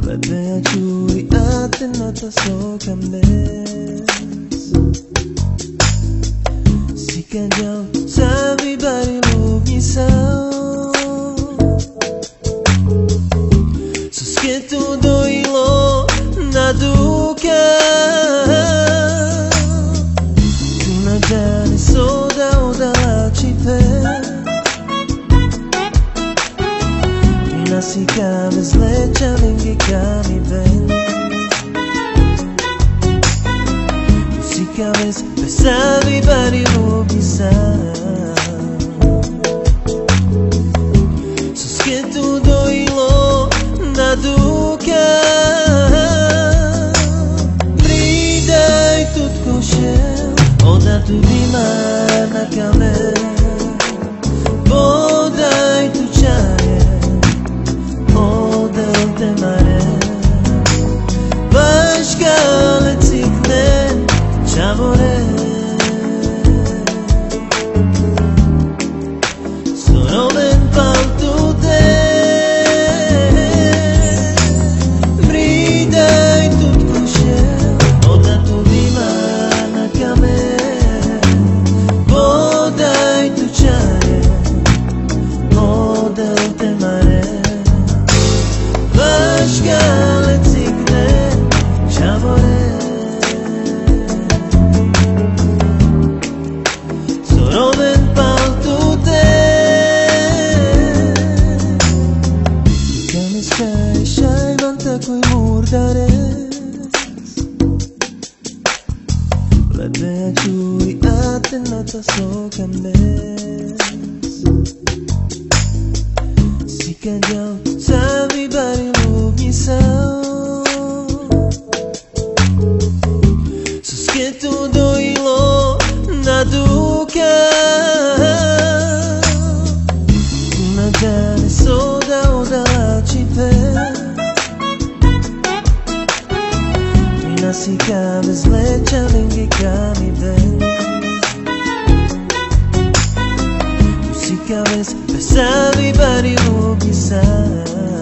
Ledve a čuj a ten na ta soka mes Si kanjal sabi barilog isao Susketu dojilo na duka Tu na dani soda odalači pe Nasi kave zleća lingi kami ben Si kaves pesavi bari lugi sam Susketu dojilo na duka Pridaj tutko šel Oda tu dimar na kamer Podaj tu čaje Odel te mare Başka lecikne Čavore Soroven paltu te Bridaj tutko šel Oda tu dima na kamer Podaj tu čaje Odel te mare Başka lecikne Čavore Soroven paltu te Kamis šaj man takoj murdares Ledve a čuj a ten na ta soka mes Si kanjal sabi barilog isao Susketu dojilo na duka Na dane soda odalači pe Nasi kave zleća lingi kami ben Si kaves pesavi barilog isao